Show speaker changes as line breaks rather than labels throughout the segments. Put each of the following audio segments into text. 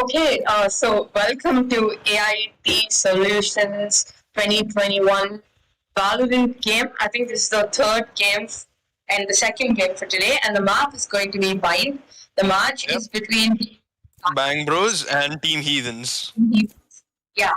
Okay, so welcome to AIT Solutions 2021 Valorant game. I think this is the third game and the second game for today, and the map is going to be Bind. The match
Yep.
is between
Bang Bros and Team Heathens.
yeah.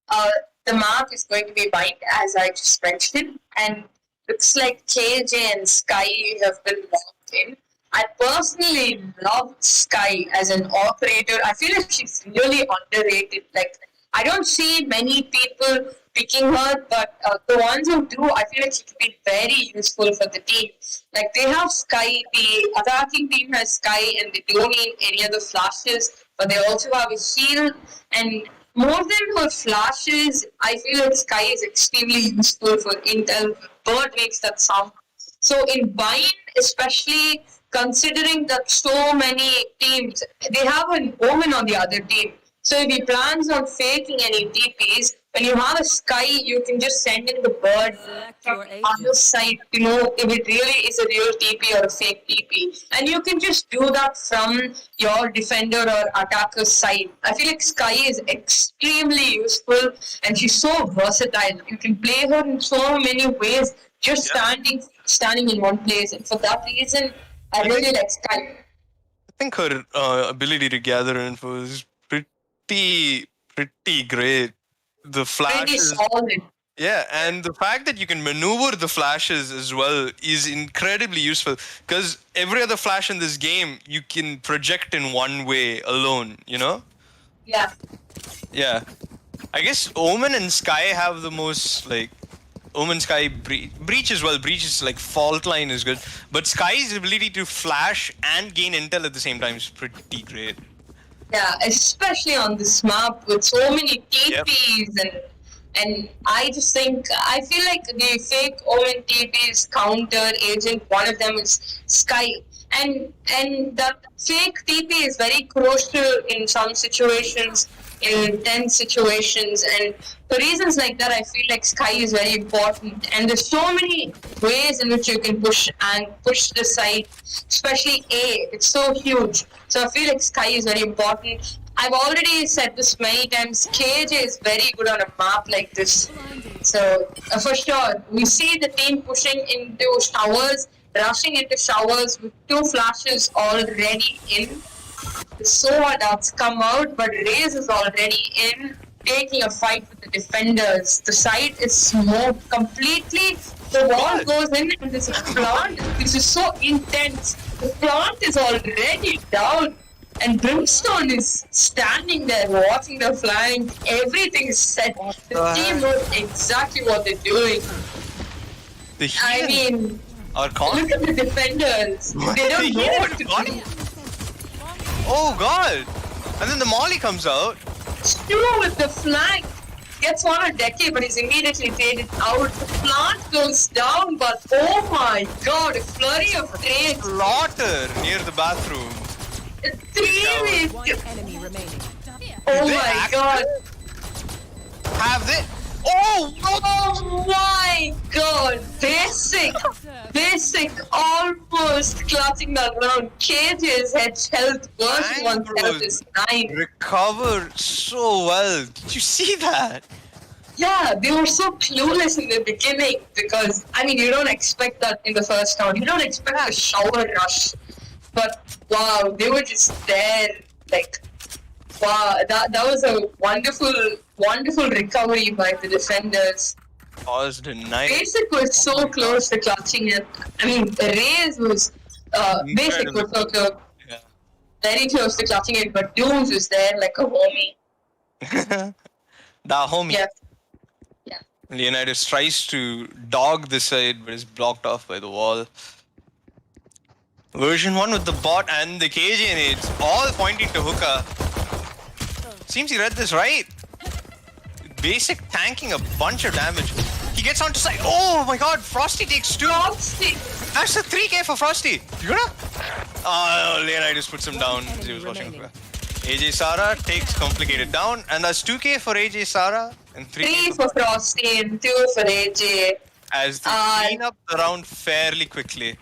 Uh, the map is going to be Bind, as I just mentioned, and looks like KJ and Sky have been locked in. I personally love Sky as an operator. I feel like she's really underrated. Like, I don't see many people picking her, but the ones who do, I feel like she could be very useful for the team. Like, they have Sky, the attacking team has Sky, and they don't need any other flashes, but they also have a shield. And more than her flashes, I feel like Sky is extremely useful for intel. Bird makes that sound. So in Bind, especially considering that so many teams, they have an Omen on the other team. So if he plans on faking any TPs, when you have a Sky, you can just send in the bird from the other side to know if it really is a real TP or a fake TP. And you can just do that from your defender or attacker side. I feel like Sky is extremely useful and she's so versatile. You can play her in so many ways, just standing in one place. And for that reason, I really like Sky.
I think her ability to gather info is pretty great. The
Pretty
flashes,
solid.
yeah, and the fact that you can maneuver the flashes as well is incredibly useful because every other flash in this game you can project in one way alone. You know?
Yeah.
Yeah. I guess Omen and Sky have the most like. Omen, Sky, Breach as well. Breach is like fault line is good, but Sky's ability to flash and gain intel at the same time is pretty great.
Yeah, especially on this map with so many TPs and I just think I feel like the fake Omen TPs counter agent, one of them is Sky. And that fake TP is very crucial in some situations, in tense situations, and for reasons like that, I feel like Sky is very important. And there's so many ways in which you can push the side, especially A. It's so huge. So I feel like Sky is very important. I've already said this many times. KJ is very good on a map like this. So for sure, we see the team pushing into showers, rushing into showers with 2 flashes already in. The Sova that's come out, but Raze is already in, taking a fight with the defenders. The site is smoked completely. The wall goes in, and there's a plant. This is so intense. The plant is already down, and Brimstone is standing there watching the flank. Everything is set. The team knows exactly what they're doing. I mean, look at the defenders. They don't know what to do.
Oh god! And then the Molly comes out.
Stu with the flank gets one a decade, but he's immediately traded out. The plant goes down, but oh my god, a flurry of trades.
Slaughter near the bathroom.
3
One enemy remaining.
Oh my god.
Have they? Oh!
Oh my god. Basic, almost clutching that round. KJ's health versus one's health is 9.
Recovered so well. Did you see that?
Yeah, they were so clueless in the beginning because, I mean, you don't expect that in the first round. You don't expect a shower rush. But, wow, they were just there. Like, wow, that was a wonderful recovery by the defenders.
Paused in 9.
Basic was so close to clutching it. I mean, Reyes was, Basic was so close.
Yeah.
Very close to clutching it, but Dooms was there like a homie.
Da homie.
Yeah.
Leonidas tries to dog this side, but is blocked off by the wall. Version 1 with the bot and the KJ nades, all pointing to Hookah. Seems he read this right. Basic tanking a bunch of damage. He gets onto side. Oh my god, Frosty takes 2.
Frosty!
That's a 3k for Frosty. You gonna? Oh, Leonidas puts him down as he was watching. AJ Sara takes Complicated down, and that's 2k for AJ Sara and
3 for Frosty and 2 for AJ.
As they clean up the round fairly quickly.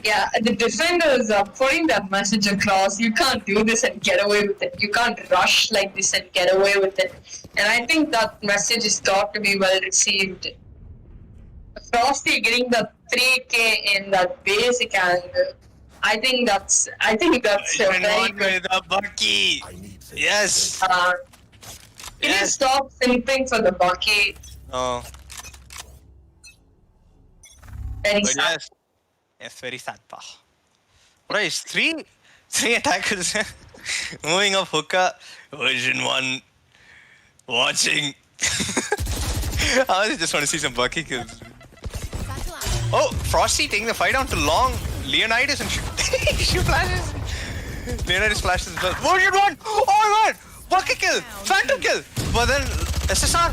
Yeah, the defenders are putting that message across. You can't do this and get away with it. You can't rush like this and get away with it. And I think that message has got to be well received. Frosty getting the 3K in that basic angle. I think that's a
Version
very
1
good.
with a Bucky. Yes.
Can you
Yes.
stop simping for the Bucky?
Oh,
Very
but
sad.
yes. Yes, very sad, pa. What is three attackers moving up hookah? Version 1 watching. I just want to see some Bucky kills. Oh, Frosty taking the fight down to long. Leonidas and shoot flashes. Leonidas flashes as well. Version 1! Oh my god! Bucky kill! Phantom kill! But then SSR.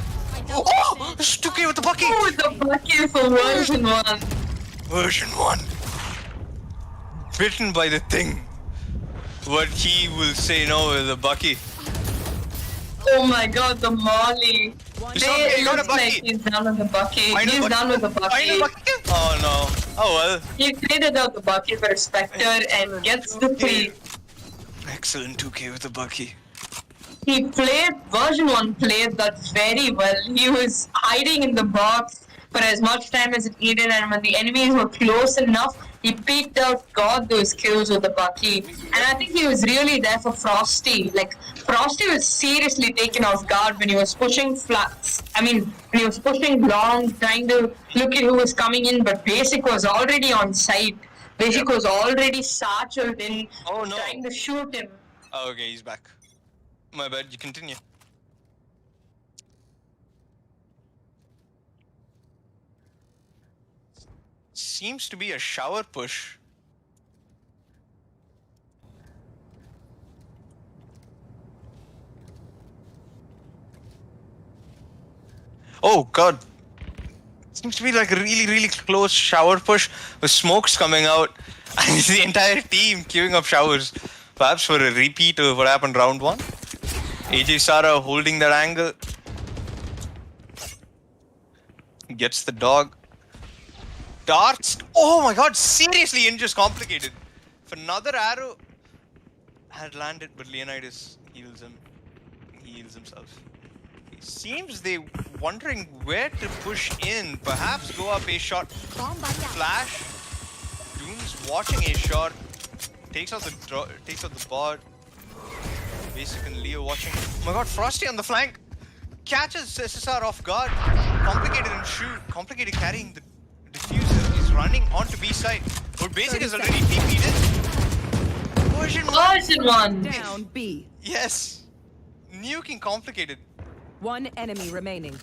Oh! 2K with the Bucky!
Oh, the Bucky for version 1.
Version 1. Bitten by the thing. But he will say no with the Bucky.
Oh my god, the Molly.
He got a
Looks like
Bucky.
he's done with the Bucky. He's
Bucky.
done with the
Final
Bucky.
Bucky kill? Oh no. Oh well.
He traded out the Bucky for a Spectre and gets the 3.
Excellent 2K with the Bucky.
He played, version 1 played that very well. He was hiding in the box for as much time as it needed, and when the enemies were close enough, he peeked out, got those kills with the Bucky. And I think he was really there for Frosty. Like, Frosty was seriously taken off guard when he was pushing flats. When he was pushing long, trying to look at who was coming in, but Basic was already on site. Basic was already satcheled in,
Oh no.
trying to shoot him.
Oh, okay, he's back. My bad, you continue. Seems to be a shower push. Oh god. Seems to be like a really close shower push with smokes coming out and the entire team queuing up showers. Perhaps for a repeat of what happened round 1. AJ Sara holding that angle. Gets the dog. Darts. Oh my god, seriously, Injure's complicated. If another arrow had landed, but Leonidas heals him. He heals himself. It seems they wondering where to push in. Perhaps go up a shot. Flash. Doom's watching a shot. Takes out the bot. Basic and Leo watching. Oh my god, Frosty on the flank. Catches SSR off guard. Complicated and shoot. Complicated carrying the diffuser. He's running onto B side. But Basic is already TP'd in. Version 1.
Version 1.
Down B.
Yes. Nuking complicated.
One enemy remaining.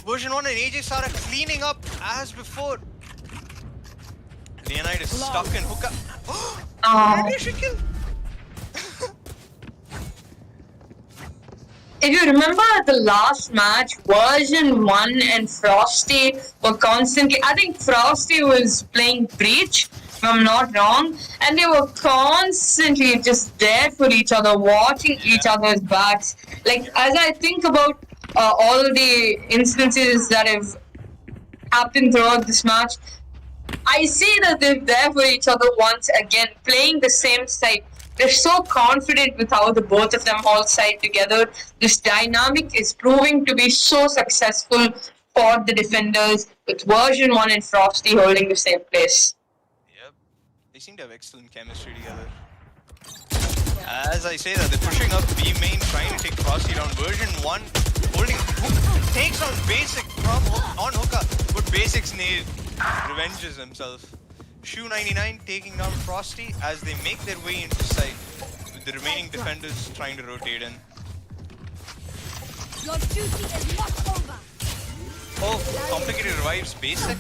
Version 1 and AJ Sara cleaning up as before. Leonide is stuck in hookah.
Oh.
Radiation kill.
If you remember the last match, version 1 and Frosty were constantly. I think Frosty was playing Breach, if I'm not wrong, and they were constantly just there for each other, watching each other's backs. Like, as I think about all the instances that have happened throughout this match, I see that they're there for each other once again, playing the same side. They're so confident with how the both of them hold side together. This dynamic is proving to be so successful for the defenders, with version 1 and Frosty holding the same place.
Yep. They seem to have excellent chemistry together. As I say that, they're pushing up B main, trying to take Frosty down. Version 1 holding hook, takes on Basic from on hookah, but Basic's nailed. Revenges himself. Shoe 99 taking down Frosty as they make their way into sight, with the remaining defenders trying to rotate in.
Your duty is not over.
Oh, complicated revives Basic.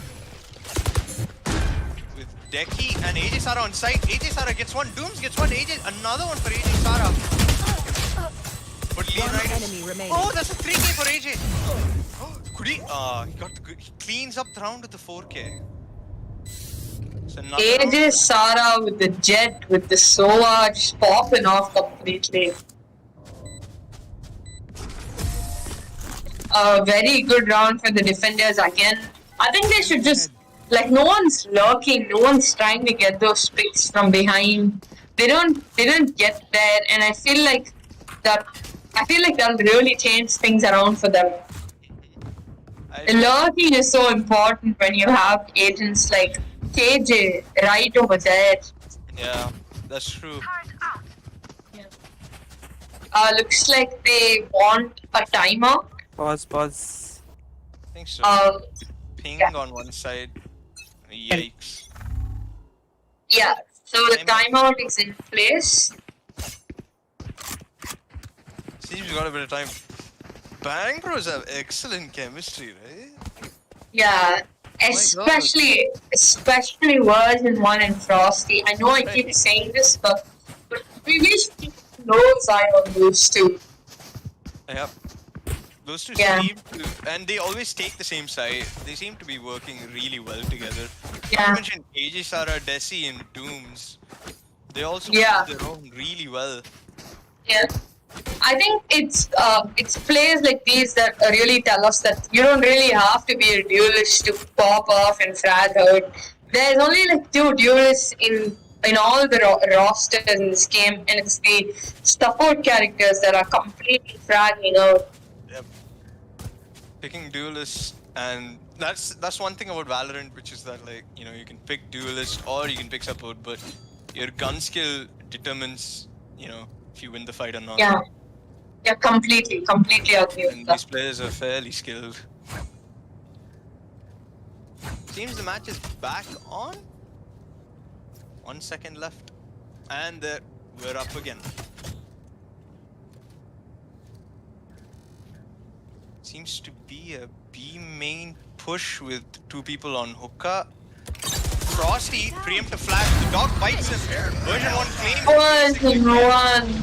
With Deki and AJ Sara on site. AJ Sara gets one, Dooms gets one, another one for AJ Sara. But
enemy remaining.
Oh, that's a 3K for AJ. Could he? He cleans up the round with the 4K. So
AJ Sara with the jet, with the Sova just popping off completely. A very good round for the defenders again. I think they should just like no one's lurking, no one's trying to get those picks from behind. They don't get there, and I feel like that'll really change things around for them. Lurking is so important when you have agents like KJ right over there.
Yeah, that's true.
Looks like they want a timeout.
Pause.
I think so. Ping
yeah.
on one side. Yikes.
Yeah, so the timeout is in place.
Seems we got a bit of time. Bang Bros have excellent chemistry, right?
Yeah, especially version 1 and Frosty. I know I keep saying this, but we wish to keep a close eye on those two.
Yep. Those two
Yeah.
seem to, and they always take the same side. They seem to be working really well together.
Yeah.
You mentioned AJ, Sarah, Desi, and Dooms. They also
Yeah.
hold their own really well.
Yeah. I think it's plays like these that really tell us that you don't really have to be a duelist to pop off and frag out. There's only like 2 duelists in all the rosters in this game, and it's the support characters that are completely fragging out.
Yep. Picking duelists, and that's one thing about Valorant, which is that, like, you know, you can pick duelist or you can pick support, but your gun skill determines, you know, if you win the fight or not.
Yeah. Yeah, completely agree with
And
that.
these players are fairly skilled. Seems the match is back on. 1 second left. And we're up again. Seems to be a B main push with 2 people on hookah. Frosty preemptive flash. The dog bites him. Version 1 claims.
Version 1.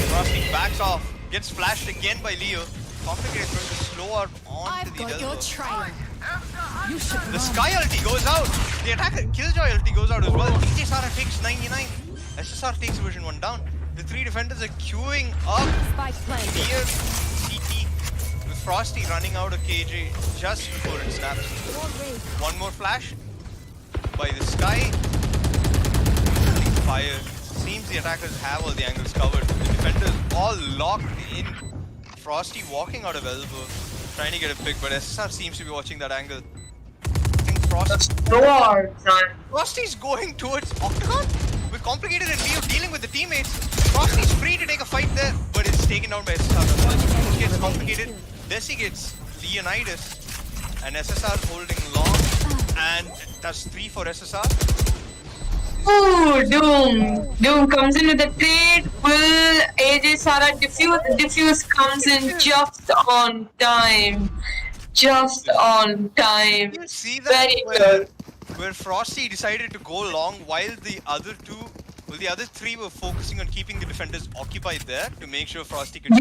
Frosty backs off. Gets flashed again by Leo. Complicated trying to slow out onto
I've
the
got
elbow.
your trail.
You should
The
run.
Sky ulti goes out. The attacker Killjoy ulti goes out as well. DJ Sara takes 99. SSR takes version 1 down. The 3 defenders are queuing up
Spike planted.
near CT with Frosty running out of KJ just before it snaps. One more flash by the Sky. Fire. Seems the attackers have all the angles covered. The defenders all locked in. Frosty walking out of elbow, trying to get a pick, but SSR seems to be watching that angle. I think Frosty's going towards Octagon with Complicated and Leo dealing with the teammates. Frosty's free to take a fight there, but it's taken down by SSR. He gets Complicated. Desi gets Leonidas, and SSR holding long, and that's 3 for SSR.
Ooh, Doom comes in with a trade. Will AJ Sara diffuse comes in just on time.
You see that
Very good.
where Frosty decided to go long while the other 3 were focusing on keeping the defenders occupied there to make sure Frosty could.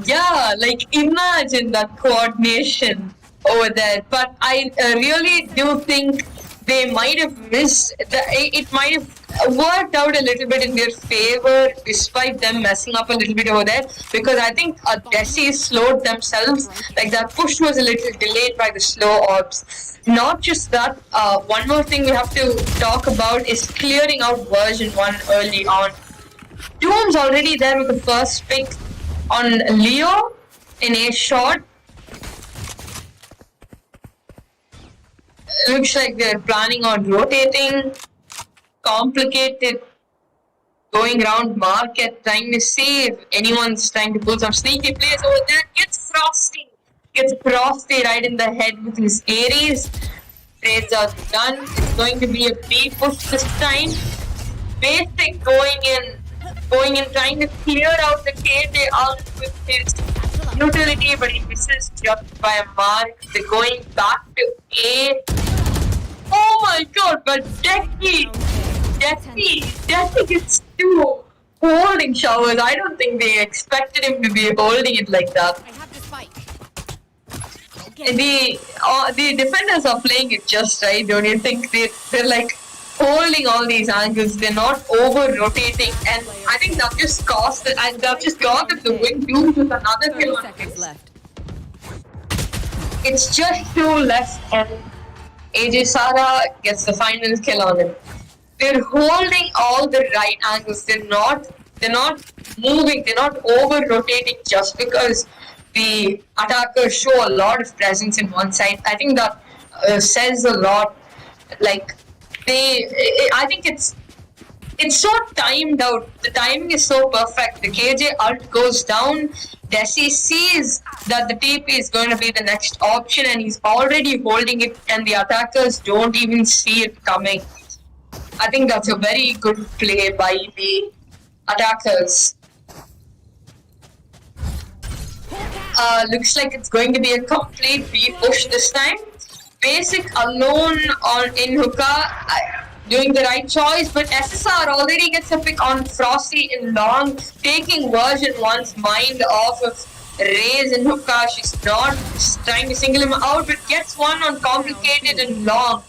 Yeah, like imagine that coordination over there. But I really do think they might have missed. It might have worked out a little bit in their favor, despite them messing up a little bit over there. Because I think Desi slowed themselves. Like that push was a little delayed by the slow orbs. Not just that. One more thing we have to talk about is clearing out version 1 early on. Doom's already there with the first pick on Leo in a shot. Looks like they're planning on rotating. Complicated. Going around market, trying to see if anyone's trying to pull some sneaky plays over there. Gets Frosty right in the head with his Ares. Trades are done. It's going to be a B push this time. Basic going in, trying to clear out the KJ out with his utility, but he misses just by a mark. They're going back to A. Oh my god, but Desi gets 2 holding showers. I don't think they expected him to be holding it like that.
I have the spike.
The defenders are playing it just right, don't you think? They're like holding all these angles. They're not over rotating, and I think that just cost it, and that just got them the win. Doom with another
30
kill on
seconds
it.
left.
It's just 2 left, and AJ Sara gets the final kill on him. They're holding all the right angles. They're not moving. They're not over rotating just because the attackers show a lot of presence in one side. I think that says a lot. Like I think it's so timed out. The timing is so perfect. The KJ ult goes down. Desi sees that the TP is going to be the next option and he's already holding it, and the attackers don't even see it coming. I think that's a very good play by the attackers. Looks like it's going to be a complete B-push this time. Basic alone in hookah, doing the right choice, but SSR already gets a pick on Frosty in long, taking version 1's mind off of Raze in hookah. She's not trying to single him out, but gets one on complicated and long.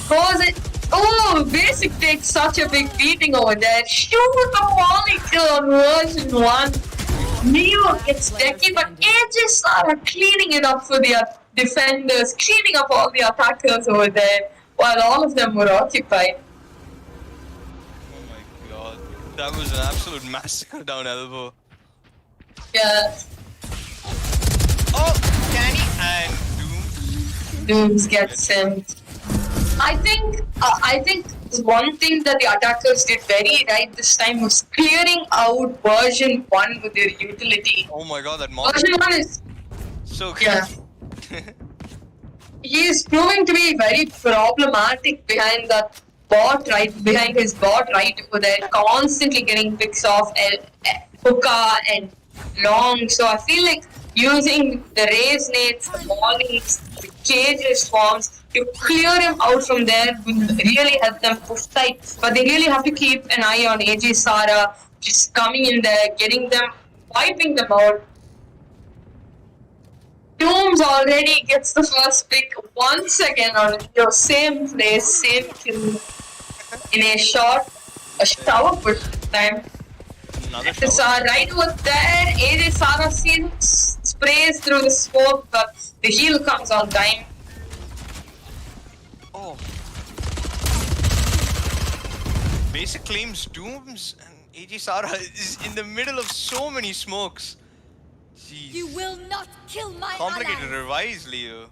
Goes it. Oh, Basic takes such a big beating over there. Shoot the volley kill on version 1. Neo gets decky, but AJ are cleaning it up for the defenders, cleaning up all the attackers over there, while all of them were occupied.
Oh my god. That was an absolute massacre down elbow.
Yeah.
Oh, Danny and
Dooms gets him. I think one thing that the attackers did very right this time was clearing out version 1 with their utility.
Oh my god, that monster.
Version 1 is
So good.
yeah. He is proving to be very problematic behind that bot behind his bot right over there, constantly getting picks off hookah and long. So I feel like using the raise nades, the mollies, the cages forms to clear him out from there will really help them push tight. But they really have to keep an eye on AJ Sara, just coming in there, getting them, wiping them out. Dooms already gets the first pick once again on your same place, same kill in a shower push time.
Another
So
shower.
right over there, AJ Sara sprays through the smoke, but the heal comes on time.
Oh. Basic claims Dooms and AJ Sara is in the middle of so many smokes. Jeez.
You will not kill my
Complicated
ally.
revise, Leo.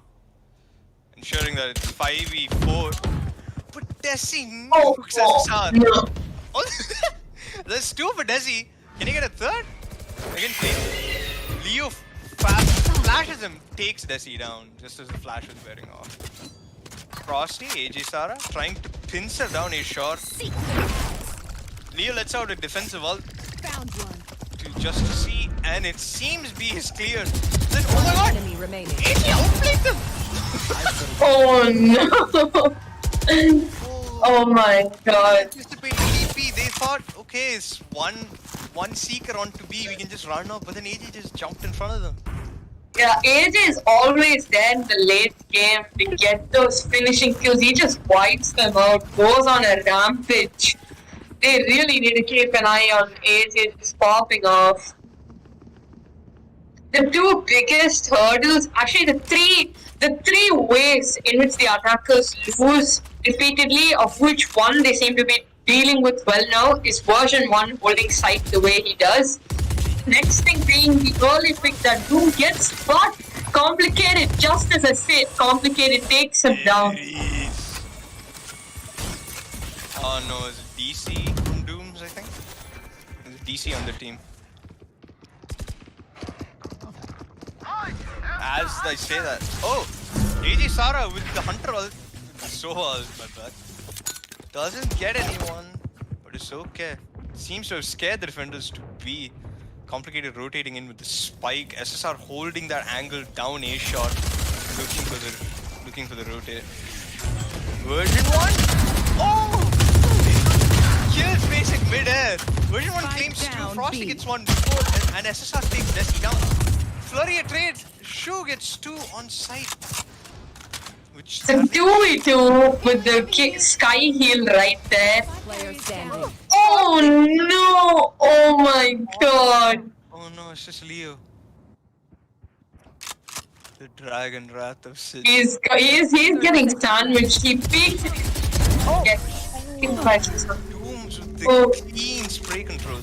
Ensuring that it's 5v4. But Desi nukes SSR.
No.
Oh, there's 2 for Desi. Can he get a third? Again, please. Leo flashes him, takes Desi down just as the flash is wearing off. Frosty, AJ Sara, trying to pincer down a shot. Leo lets out a defensive ult
Found one.
to just to see, and it seems B is clear. Then, oh my god!
Enemy remaining.
AJ outplayed them!
Oh no! Oh my god.
Anticipating TP, they thought, okay, it's one seeker onto B, we can just run off, but then AJ just jumped in front of them.
Yeah, AJ is always there in the late game to get those finishing kills. He just wipes them out, goes on a rampage. They really need to keep an eye on AJ just popping off. The 2 biggest hurdles, actually the three ways in which the attackers lose repeatedly, of which one they seem to be dealing with well now, is version 1 holding sight the way he does. Next thing being the early pick that Doom gets, but complicated, just as I said, complicated takes him down.
Jeez. Oh no, is it DC from Dooms, I think? Is it DC on the team? As I say that. Oh! AJ Sara with the Hunter ult. So ult, my bad. Doesn't get anyone, but it's okay. Seems to have scared the defenders to be complicated rotating in with the spike. SSR holding that angle down A shot, looking for the rotate. Version 1. Oh! Kills Basic mid-air. Version 1 claims 2. Frosty gets 1 before, and SSR takes Desi down. Flurry a trade. Shu gets 2 on site. Which
The 2v2 with the sky heal right there.
Player standing.
Oh no! Oh my god!
oh no, it's just Leo. The Dragon Wrath of Sid.
He's getting sandwiched. He peeked.
Oh!
Get
Dooms with the
Oh.
clean spray control.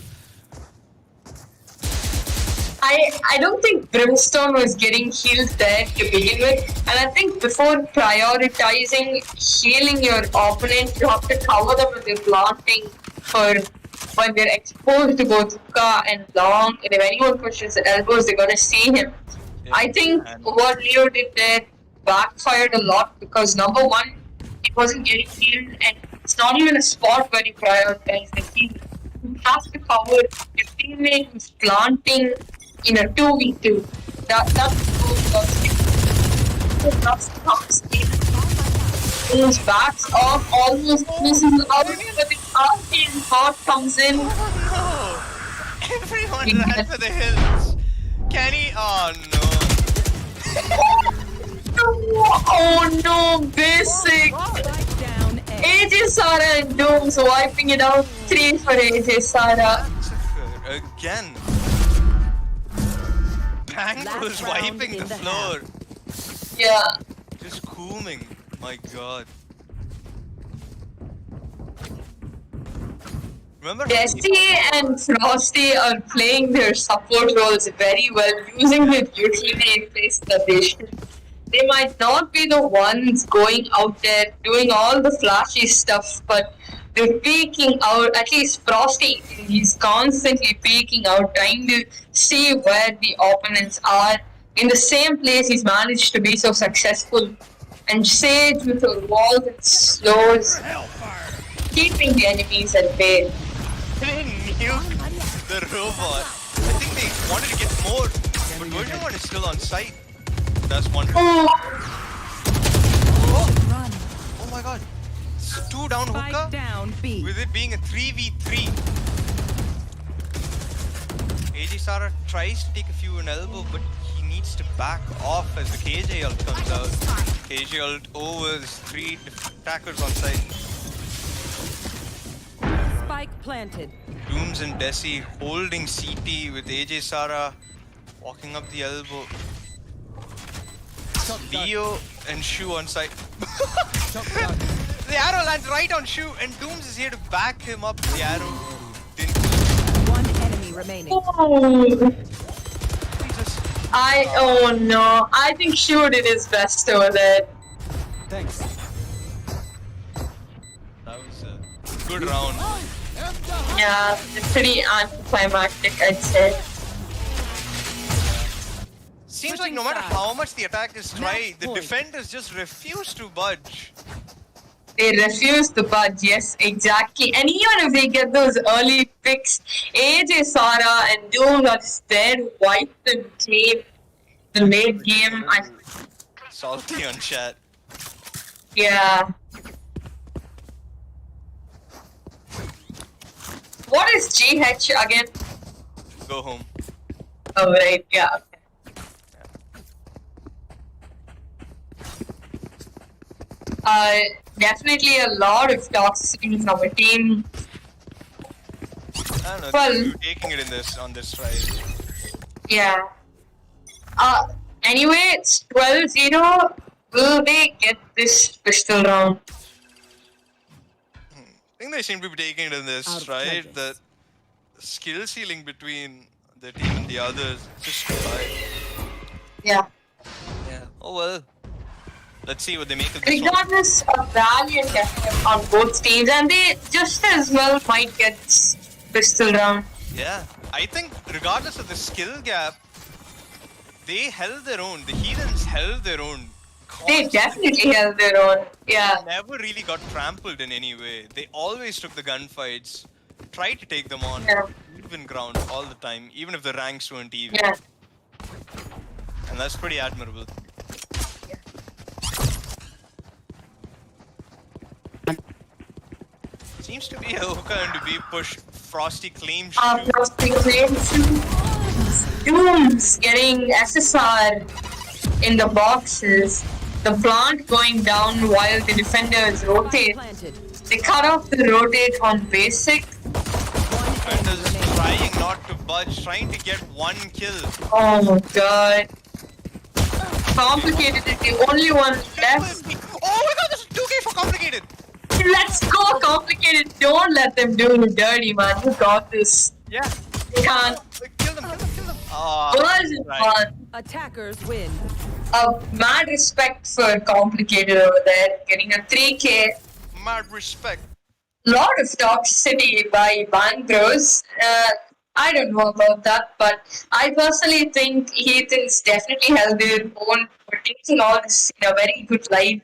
I don't think Brimstone was getting healed there to begin with, and I think before prioritizing healing your opponent, you have to cover them with your planting for when they're exposed to both hookah and long. And if anyone pushes the elbows, they're gonna see him.
Yeah,
I think
and-
what Leo did there backfired a lot because number one, he wasn't getting healed, and it's not even a spot where you prioritize the heal. You have to cover your teammate who's planting in a 2v2. That's the comes in. Moves backs off, almost misses out, but the RP and Hot comes in.
Oh no! Everyone ran for the hills. Can he? Oh no!
Oh no, basic!
Spike down A.
AJ Sara and Dooms wiping it out. 3 for AJ Sara.
Again. Bang
Last
was
round
wiping
in
the
the
floor.
Yeah.
Just cooming. My god. Remember how
Jesse and Frosty are playing their support roles very well, using the utility place that they should. They might not be the ones going out there doing all the flashy stuff, but they're peeking out. At least Frosty, he's constantly peeking out, trying to see where the opponents are. In the same place, he's managed to be so successful. And Sage with her walls and slows, keeping the enemies at bay.
they nuked the robot? I think they wanted to get more, but version 1 is still on site. That's one.
Oh,
Run.
Oh my god. It's 2 down
Spike
hookah
down B.
with it being a 3v3. AJ Sara tries to take a few in elbow, but he needs to back off as the KJ ult comes out. KJ ult over, there's 3 attackers on site.
Spike planted.
Dooms and Desi holding CT with AJ Sara walking up the elbow. Leo and Shu on site. The arrow lands right on Shu, and Dooms is here to back him up. The arrow didn't.
One enemy remaining.
oh.
Jesus.
Oh no. I think Shu did his best over there.
Thanks.
That was a good round.
Yeah, it's pretty anticlimactic, I'd say.
Seems like no matter how much the attack is tried, the defenders just refuse to budge.
They refuse to budge, yes, exactly. And even if they get those early picks, AJ Sara and Doom are just there to wipe them clean. The late game,
Salty on chat.
yeah. What is GH again?
Go home.
Oh, right, yeah. Definitely a lot of toxicity from a team.
I don't know.
Well-
They're taking it in this on this ride.
Yeah. Anyway, it's 12-0. Will they get this pistol round?
I think they seem to be taking it in
Out
this
of
right.
judges.
The skill ceiling between the team and the others is just too high.
Yeah.
Yeah. Oh well. Let's see what they make of this one.
Regardless, a valiant effort on both teams, and they just as well might get this pistol round.
Yeah. I think regardless of the skill gap, they held their own. The Heathens held their own.
They
constantly.
definitely held their own. Yeah.
Never really got trampled in any way. They always took the gunfights, tried to take them on
Yeah.
even ground all the time, even if the ranks weren't even.
Yeah.
And that's pretty admirable. Seems to be a hookah and to be pushed. Frosty claims shoot.
Frosty claims Dooms getting SSR in the boxes. The plant going down while the defenders rotate.
Planted.
They cut off the rotate on basic.
Defenders trying not to budge, trying to get one kill.
Oh my god. Complicated is the only one left.
Oh my god, this is 2K for complicated.
Let's go, complicated. Don't let them do you dirty, man. You got this.
Yeah.
You can't.
Kill them, kill them, kill them. Oh,
Wasn't fun.
Attackers win.
Mad respect for complicated over there. Getting a 3K.
Mad respect.
Lot of toxicity by Bang Bros. I don't know about that, but I personally think Heathens definitely held their own, were taking all this in a very good light.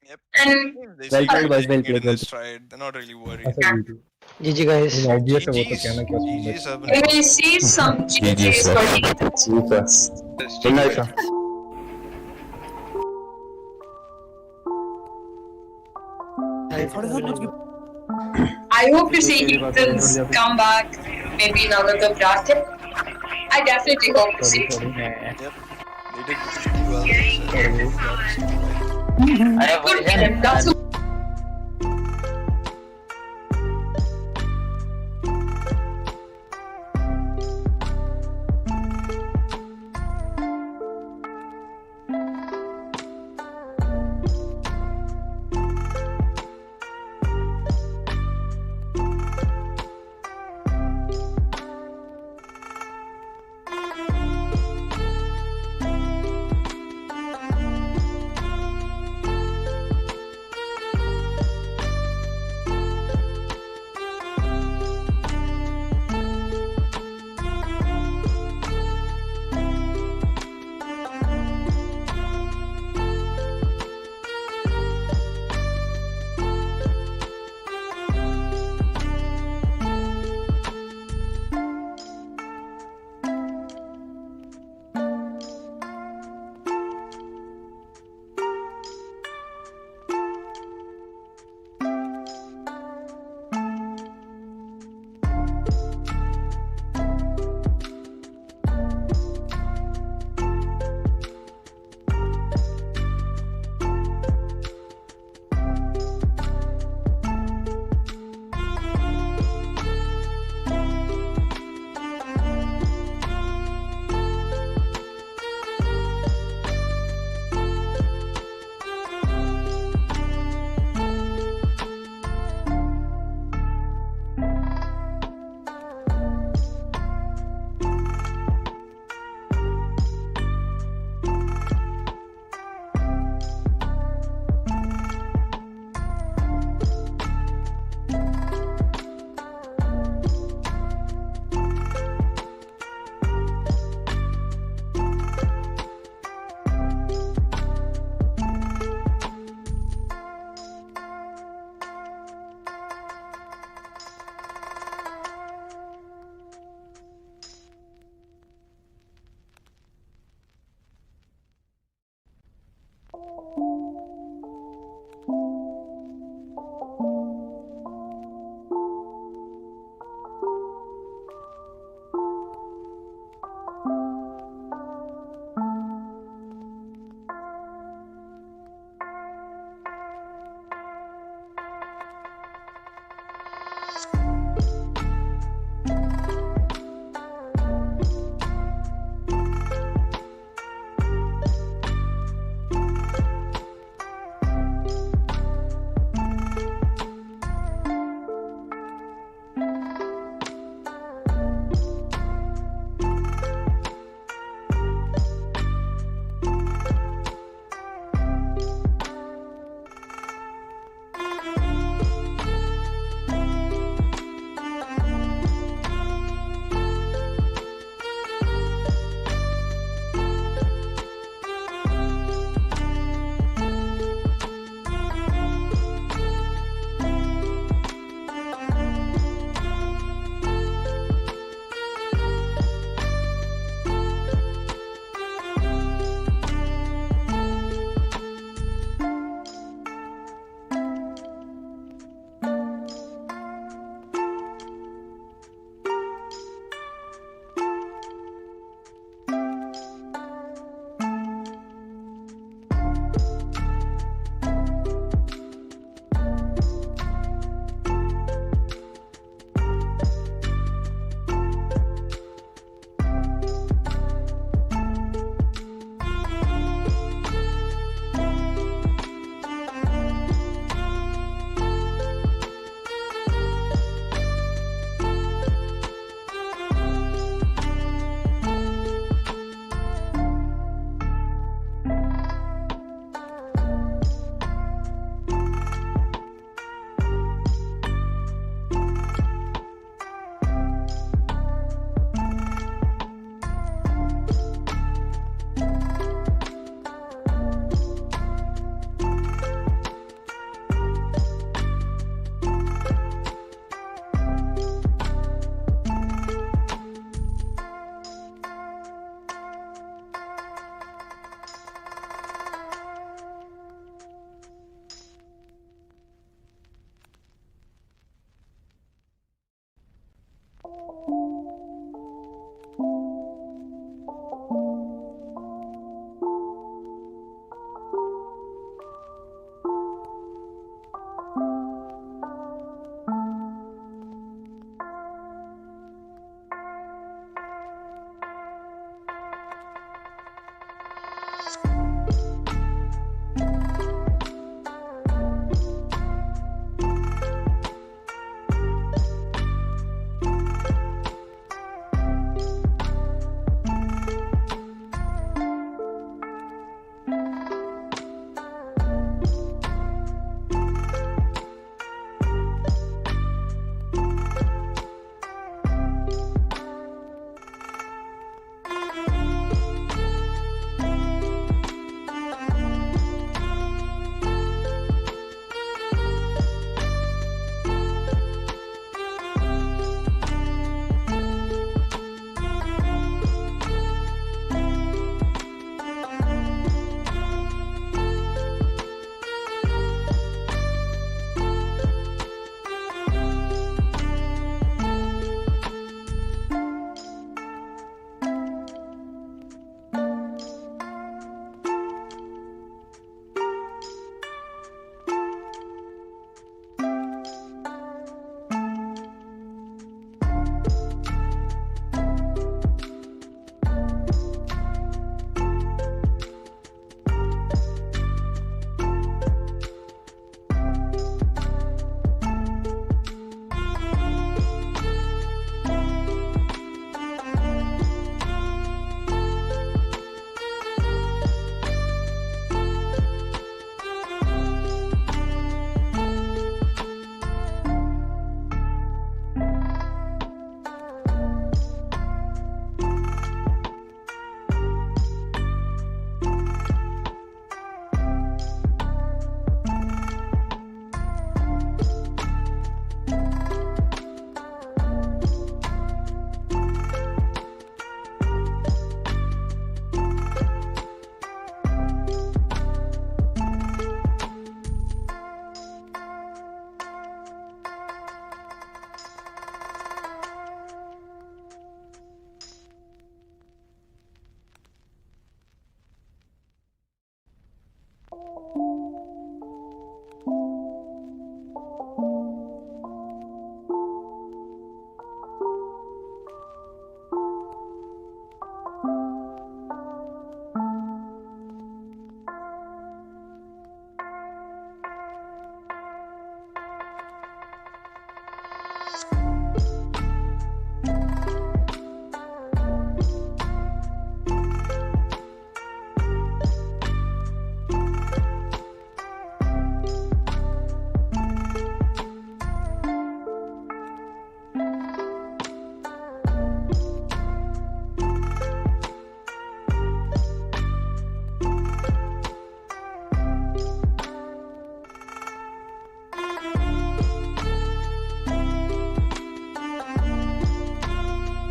Yep.
And
They
Well
seem
played, guys, well
good
played,
in
well
this stride. They're not really worried.
ऐसा भी थी।
GG guys.
इन obvious है वो तो
GG's.
कहना क्या सुन
GG's have
we
been-
will see some GGs for Heathens.
Good night, sir.
I hope to see Heathens come back maybe in another bracket. I definitely hope to see.
Yep. They did pretty well.
I have
Good for them. That's